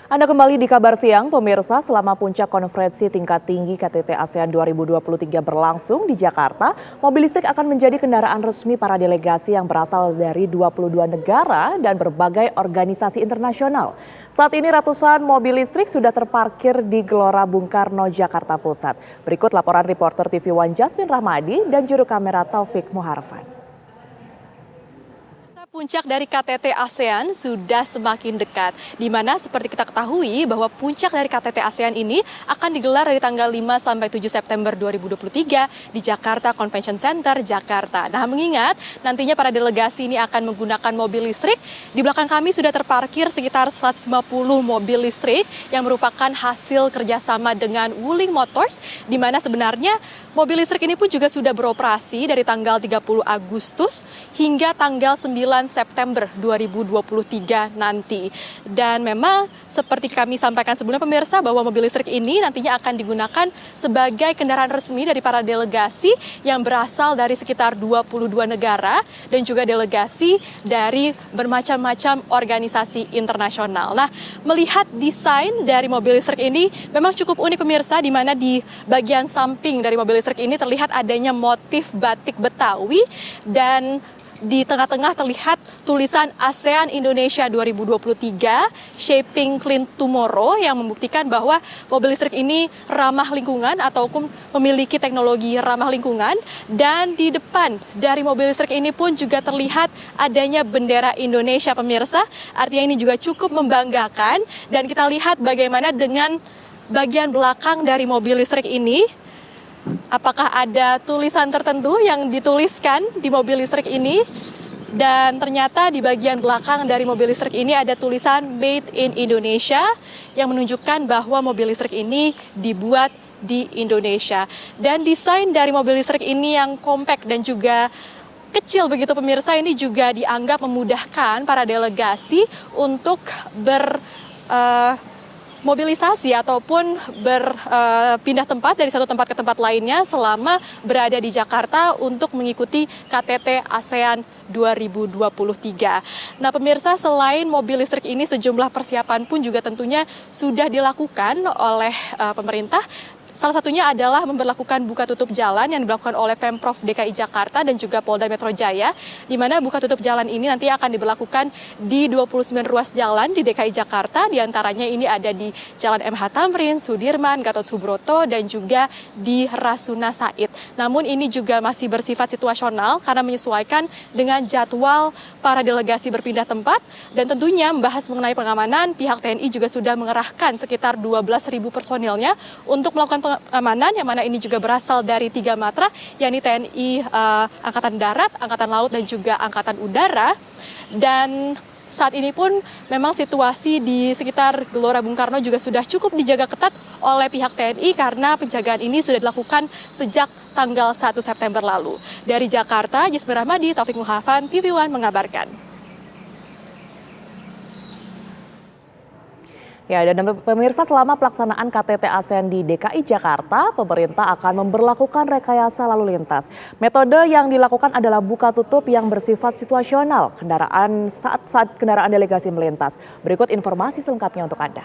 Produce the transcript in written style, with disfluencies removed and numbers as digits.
Anda kembali di Kabar Siang, pemirsa. Selama puncak konferensi tingkat tinggi KTT ASEAN 2023 berlangsung di Jakarta, mobil listrik akan menjadi kendaraan resmi para delegasi yang berasal dari 22 negara dan berbagai organisasi internasional. Saat ini ratusan mobil listrik sudah terparkir di Gelora Bung Karno, Jakarta Pusat. Berikut laporan reporter TV One Jasmine Rahmadi dan juru kamera Taufik Muharfan. Puncak dari KTT ASEAN sudah semakin dekat, di mana seperti kita ketahui bahwa puncak dari KTT ASEAN ini akan digelar dari tanggal 5 sampai 7 September 2023 di Jakarta Convention Center, Jakarta. Nah, mengingat nantinya para delegasi ini akan menggunakan mobil listrik, di belakang kami sudah terparkir sekitar 150 mobil listrik yang merupakan hasil kerjasama dengan Wuling Motors, di mana sebenarnya mobil listrik ini pun juga sudah beroperasi dari tanggal 30 Agustus hingga tanggal 9 September 2023 nanti. Dan memang seperti kami sampaikan sebelumnya pemirsa bahwa mobil listrik ini nantinya akan digunakan sebagai kendaraan resmi dari para delegasi yang berasal dari sekitar 22 negara dan juga delegasi dari bermacam-macam organisasi internasional. Nah, melihat desain dari mobil listrik ini memang cukup unik pemirsa, di mana di bagian samping dari mobil listrik ini terlihat adanya motif batik Betawi dan di tengah-tengah terlihat tulisan ASEAN Indonesia 2023 Shaping Clean Tomorrow yang membuktikan bahwa mobil listrik ini ramah lingkungan ataupun memiliki teknologi ramah lingkungan. Dan di depan dari mobil listrik ini pun juga terlihat adanya bendera Indonesia pemirsa. Artinya ini juga cukup membanggakan, dan kita lihat bagaimana dengan bagian belakang dari mobil listrik ini. Apakah ada tulisan tertentu yang dituliskan di mobil listrik ini? Dan ternyata di bagian belakang dari mobil listrik ini ada tulisan Made in Indonesia yang menunjukkan bahwa mobil listrik ini dibuat di Indonesia. Dan desain dari mobil listrik ini yang compact dan juga kecil begitu pemirsa, ini juga dianggap memudahkan para delegasi untuk mobilisasi ataupun berpindah tempat dari satu tempat ke tempat lainnya selama berada di Jakarta untuk mengikuti KTT ASEAN 2023. Nah pemirsa, selain mobil listrik ini sejumlah persiapan pun juga tentunya sudah dilakukan oleh pemerintah. Salah satunya adalah memberlakukan buka tutup jalan yang dilakukan oleh Pemprov DKI Jakarta dan juga Polda Metro Jaya, di mana buka tutup jalan ini nanti akan diberlakukan di 29 ruas jalan di DKI Jakarta, diantaranya ini ada di Jalan MH Tamrin, Sudirman, Gatot Subroto, dan juga di Rasuna Said. Namun ini juga masih bersifat situasional karena menyesuaikan dengan jadwal para delegasi berpindah tempat, dan tentunya membahas mengenai pengamanan, pihak TNI juga sudah mengerahkan sekitar 12.000 personilnya untuk melakukan pengamanan, yang mana ini juga berasal dari 3 matra, yakni TNI Angkatan Darat, Angkatan Laut, dan juga Angkatan Udara. Dan saat ini pun memang situasi di sekitar Gelora Bung Karno juga sudah cukup dijaga ketat oleh pihak TNI karena penjagaan ini sudah dilakukan sejak tanggal 1 September lalu. Dari Jakarta, Jasmine Rahmadi, Taufik Muharfan, TV One mengabarkan. Ya, dan pemirsa, selama pelaksanaan KTT ASEAN di DKI Jakarta, pemerintah akan memberlakukan rekayasa lalu lintas. Metode yang dilakukan adalah buka tutup yang bersifat situasional saat kendaraan delegasi melintas. Berikut informasi selengkapnya untuk Anda.